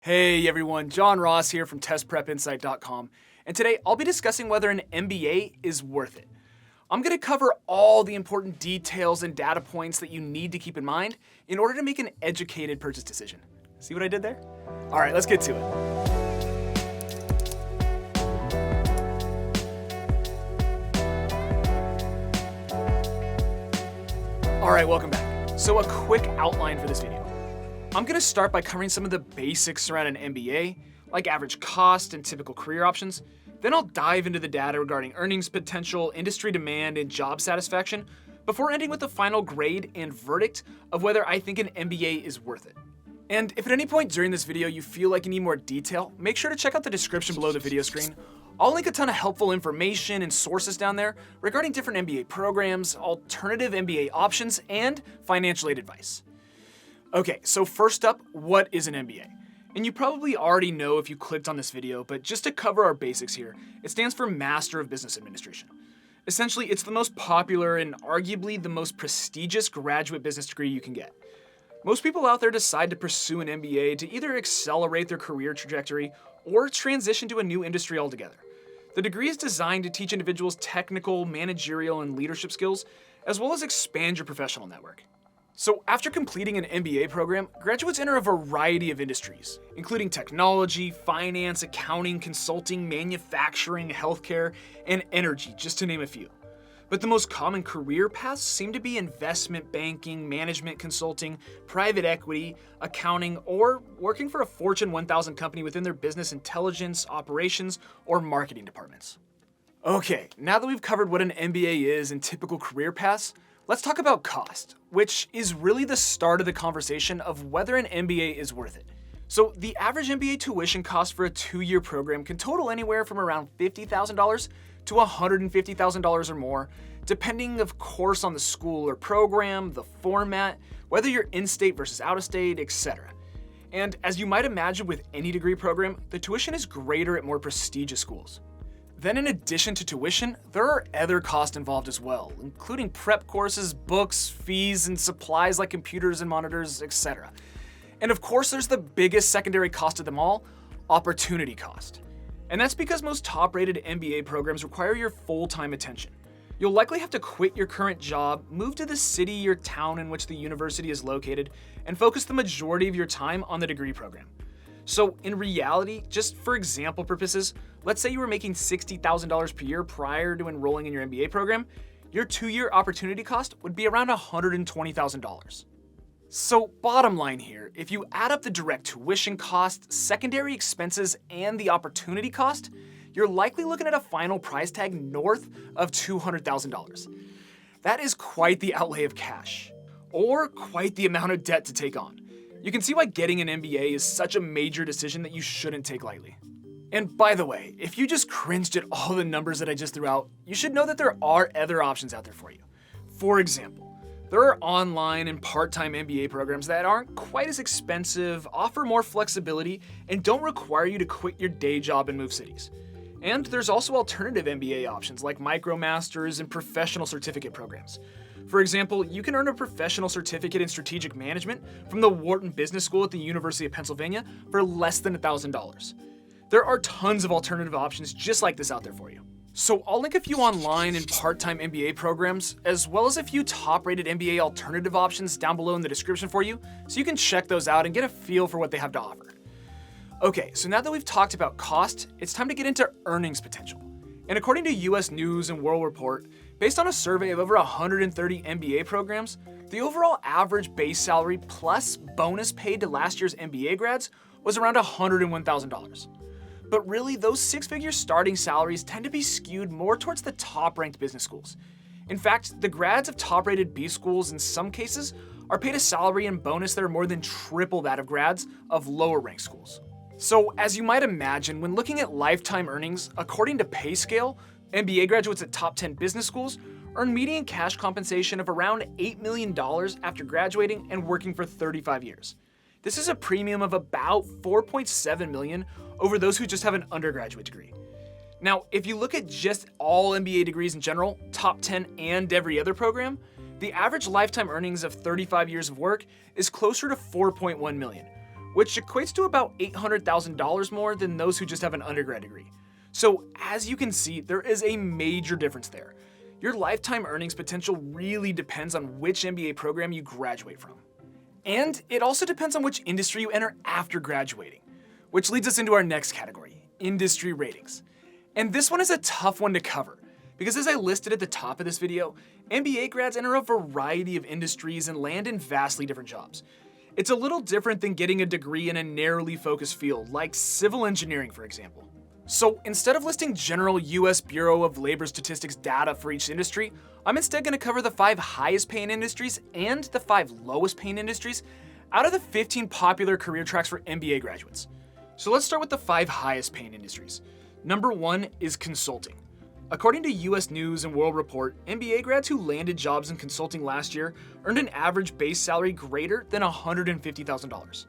Hey everyone, John Ross here from testprepinsight.com, and today I'll be discussing whether an MBA is worth it. I'm going to cover all the important details and data points that you need to keep in mind in order to make an educated purchase decision. See what I did there? All right, let's get to it. All right, welcome back. So a quick outline for this video. I'm going to start by covering some of the basics around an MBA, like average cost and typical career options. Then I'll dive into the data regarding earnings potential, industry demand, and job satisfaction, before ending with the final grade and verdict of whether I think an MBA is worth it. And if at any point during this video you feel like you need more detail, make sure to check out the description below the video screen. I'll link a ton of helpful information and sources down there regarding different MBA programs, alternative MBA options, and financial aid advice. Okay, so first up, what is an MBA? And you probably already know if you clicked on this video, but just to cover our basics here, it stands for Master of Business Administration. Essentially, it's the most popular and arguably the most prestigious graduate business degree you can get. Most people out there decide to pursue an MBA to either accelerate their career trajectory or transition to a new industry altogether. The degree is designed to teach individuals technical, managerial, and leadership skills, as well as expand your professional network. So after completing an MBA program, graduates enter a variety of industries, including technology, finance, accounting, consulting, manufacturing, healthcare, and energy, just to name a few. But the most common career paths seem to be investment banking, management consulting, private equity, accounting, or working for a Fortune 1000 company within their business intelligence, operations, or marketing departments. Okay, now that we've covered what an MBA is and typical career paths, let's talk about cost, which is really the start of the conversation of whether an MBA is worth it. So the average MBA tuition cost for a 2-year program can total anywhere from around $50,000 to $150,000 or more, depending of course on the school or program, the format, whether you're in-state versus out-of-state, etc. And as you might imagine with any degree program, the tuition is greater at more prestigious schools. Then in addition to tuition, there are other costs involved as well, including prep courses, books, fees, and supplies like computers and monitors, etc. And of course, there's the biggest secondary cost of them all, opportunity cost. And that's because most top-rated MBA programs require your full-time attention. You'll likely have to quit your current job, move to the city or town in which the university is located, and focus the majority of your time on the degree program. So in reality, just for example purposes, let's say you were making $60,000 per year prior to enrolling in your MBA program, your 2-year opportunity cost would be around $120,000. So bottom line here, if you add up the direct tuition cost, secondary expenses, and the opportunity cost, you're likely looking at a final price tag north of $200,000. That is quite the outlay of cash, or quite the amount of debt to take on. You can see why getting an MBA is such a major decision that you shouldn't take lightly. And by the way, if you just cringed at all the numbers that I just threw out, you should know that there are other options out there for you. For example, there are online and part-time MBA programs that aren't quite as expensive, offer more flexibility, and don't require you to quit your day job and move cities. And there's also alternative MBA options like MicroMasters and professional certificate programs. For example, you can earn a professional certificate in strategic management from the Wharton Business School at the University of Pennsylvania for less than $1,000. There are tons of alternative options just like this out there for you. So I'll link a few online and part-time MBA programs, as well as a few top-rated MBA alternative options down below in the description for you, so you can check those out and get a feel for what they have to offer. Okay, so now that we've talked about cost, it's time to get into earnings potential. And according to US News and World Report, based on a survey of over 130 MBA programs, the overall average base salary plus bonus paid to last year's MBA grads was around $101,000. But really, those 6-figure starting salaries tend to be skewed more towards the top-ranked business schools. In fact, the grads of top-rated B schools in some cases are paid a salary and bonus that are more than triple that of grads of lower-ranked schools. So as you might imagine, when looking at lifetime earnings, according to PayScale, MBA graduates at top 10 business schools earn median cash compensation of around $8 million after graduating and working for 35 years. This is a premium of about $4.7 million over those who just have an undergraduate degree. Now, if you look at just all MBA degrees in general, top 10 and every other program, the average lifetime earnings of 35 years of work is closer to $4.1 million, which equates to about $800,000 more than those who just have an undergrad degree. So as you can see, there is a major difference there. Your lifetime earnings potential really depends on which MBA program you graduate from. And it also depends on which industry you enter after graduating, which leads us into our next category, industry ratings. And this one is a tough one to cover, because as I listed at the top of this video, MBA grads enter a variety of industries and land in vastly different jobs. It's a little different than getting a degree in a narrowly focused field, like civil engineering, for example. So instead of listing general US Bureau of Labor Statistics data for each industry, I'm instead going to cover the 5 highest paying industries and the 5 lowest paying industries out of the 15 popular career tracks for MBA graduates. So let's start with the 5 highest paying industries. Number 1 is consulting. According to US News and World Report, MBA grads who landed jobs in consulting last year earned an average base salary greater than $150,000.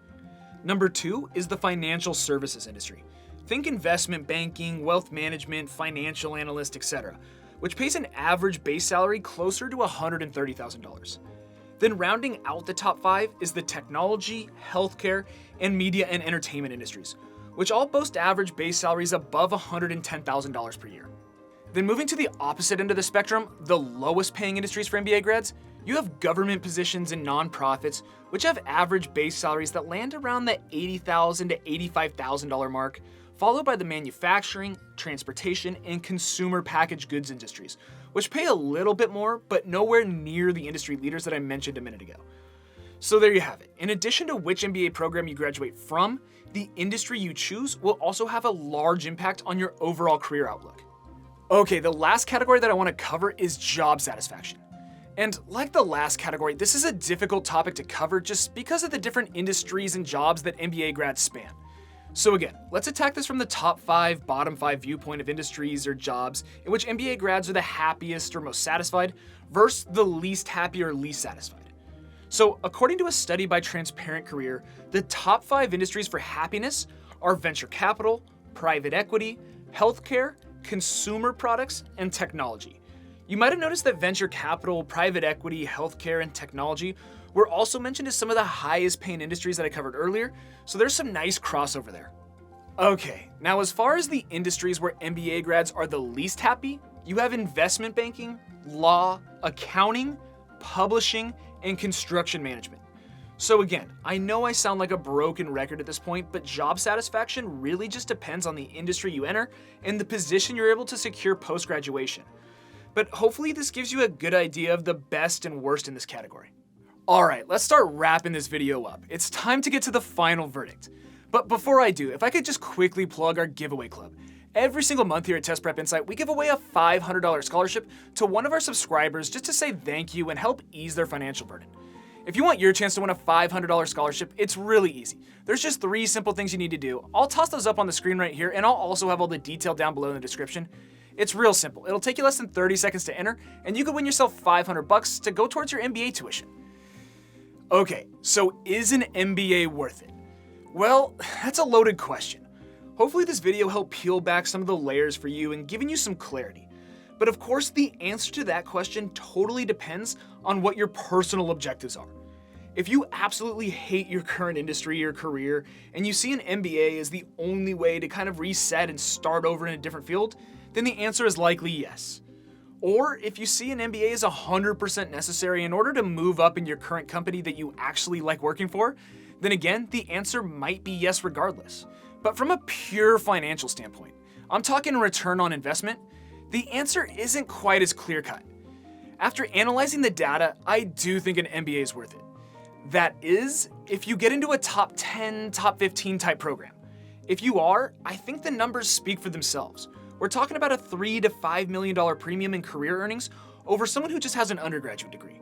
Number 2 is the financial services industry. Think investment banking, wealth management, financial analyst, etc., which pays an average base salary closer to $130,000. Then rounding out the top 5 is the technology, healthcare, and media and entertainment industries, which all boast average base salaries above $110,000 per year. Then moving to the opposite end of the spectrum, the lowest paying industries for MBA grads, you have government positions and nonprofits, which have average base salaries that land around the $80,000 to $85,000 mark, followed by the manufacturing, transportation, and consumer packaged goods industries, which pay a little bit more, but nowhere near the industry leaders that I mentioned a minute ago. So there you have it. In addition to which MBA program you graduate from, the industry you choose will also have a large impact on your overall career outlook. Okay, the last category that I want to cover is job satisfaction. And like the last category, this is a difficult topic to cover just because of the different industries and jobs that MBA grads span. So again, let's attack this from the top 5, bottom 5 viewpoint of industries or jobs in which MBA grads are the happiest or most satisfied versus the least happy or least satisfied. So according to a study by Transparent Career, the top 5 industries for happiness are venture capital, private equity, healthcare, consumer products, and technology. You might have noticed that venture capital, private equity, healthcare, and technology were also mentioned as some of the highest paying industries that I covered earlier, so there's some nice crossover there. Okay, now as far as the industries where MBA grads are the least happy, you have investment banking, law, accounting, publishing, and construction management. So again, I know I sound like a broken record at this point, but job satisfaction really just depends on the industry you enter and the position you're able to secure post-graduation. But hopefully this gives you a good idea of the best and worst in this category. Alright, let's start wrapping this video up. It's time to get to the final verdict. But before I do, if I could just quickly plug our giveaway club. Every single month here at Test Prep Insight, we give away a $500 scholarship to one of our subscribers just to say thank you and help ease their financial burden. If you want your chance to win a $500 scholarship, it's really easy. There's just 3 simple things you need to do. I'll toss those up on the screen right here, and I'll also have all the detail down below in the description. It's real simple. It'll take you less than 30 seconds to enter, and you could win yourself $500 to go towards your MBA tuition. Okay, so is an MBA worth it? Well, that's a loaded question. Hopefully this video helped peel back some of the layers for you and giving you some clarity. But of course, the answer to that question totally depends on what your personal objectives are. If you absolutely hate your current industry or career, and you see an MBA as the only way to kind of reset and start over in a different field, then the answer is likely yes. Or if you see an MBA as 100% necessary in order to move up in your current company that you actually like working for, then again, the answer might be yes regardless. But from a pure financial standpoint, I'm talking return on investment, the answer isn't quite as clear-cut. After analyzing the data, I do think an MBA is worth it. That is, if you get into a top 10, top 15 type program. If you are, I think the numbers speak for themselves. We're talking about a $3 to $5 million premium in career earnings over someone who just has an undergraduate degree.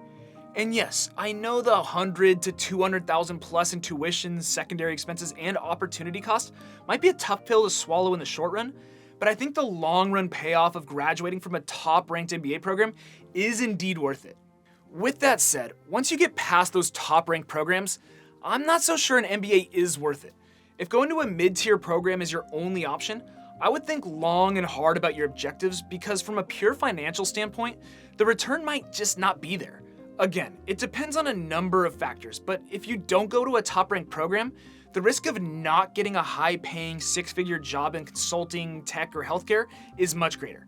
And yes, I know the $100,000 to $200,000 plus in tuition, secondary expenses, and opportunity costs might be a tough pill to swallow in the short run, but I think the long-run payoff of graduating from a top-ranked MBA program is indeed worth it. With that said, once you get past those top-ranked programs, I'm not so sure an MBA is worth it. If going to a mid-tier program is your only option, I would think long and hard about your objectives because from a pure financial standpoint, the return might just not be there. Again, it depends on a number of factors, but if you don't go to a top-ranked program, the risk of not getting a high-paying six-figure job in consulting, tech, or healthcare is much greater.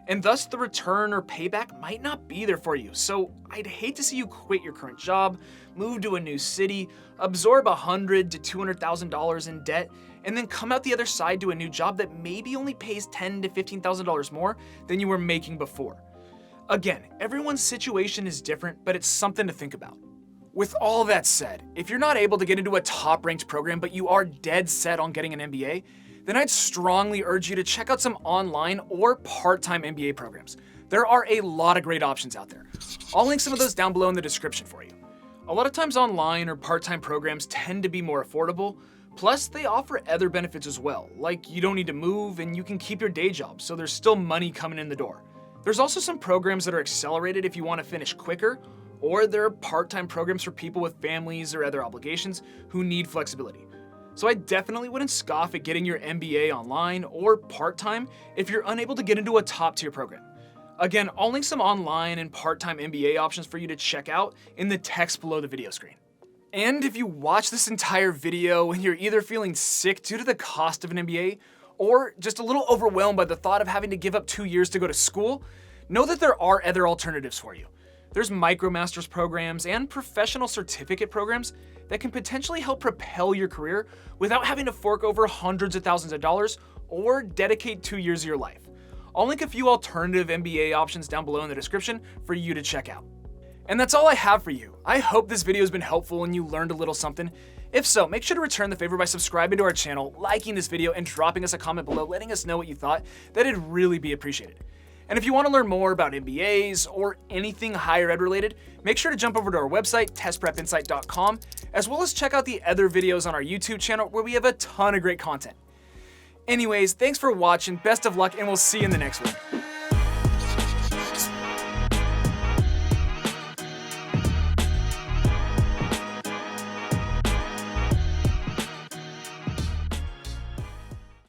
And thus the return or payback might not be there for you. So I'd hate to see you quit your current job, move to a new city, absorb $100,000 to $200,000 in debt, and then come out the other side to a new job that maybe only pays $10,000 to $15,000 more than you were making before. Again, everyone's situation is different, but it's something to think about. With all that said, if you're not able to get into a top-ranked program, but you are dead set on getting an MBA, then I'd strongly urge you to check out some online or part-time MBA programs. There are a lot of great options out there. I'll link some of those down below in the description for you. A lot of times online or part-time programs tend to be more affordable, plus they offer other benefits as well, like you don't need to move and you can keep your day job, so there's still money coming in the door. There's also some programs that are accelerated if you want to finish quicker, or there are part-time programs for people with families or other obligations who need flexibility. So I definitely wouldn't scoff at getting your MBA online or part-time if you're unable to get into a top-tier program. Again, I'll link some online and part-time MBA options for you to check out in the text below the video screen. And if you watch this entire video and you're either feeling sick due to the cost of an MBA, or just a little overwhelmed by the thought of having to give up 2 years to go to school, know that there are other alternatives for you. There's micromasters programs and professional certificate programs that can potentially help propel your career without having to fork over hundreds of thousands of dollars or dedicate 2 years of your life. I'll link a few alternative MBA options down below in the description for you to check out. And that's all I have for you. I hope this video has been helpful and you learned a little something. If so, make sure to return the favor by subscribing to our channel, liking this video, and dropping us a comment below letting us know what you thought. That'd really be appreciated. And if you want to learn more about MBAs or anything higher ed related, make sure to jump over to our website, testprepinsight.com, as well as check out the other videos on our YouTube channel where we have a ton of great content. Anyways, thanks for watching, best of luck, and we'll see you in the next one.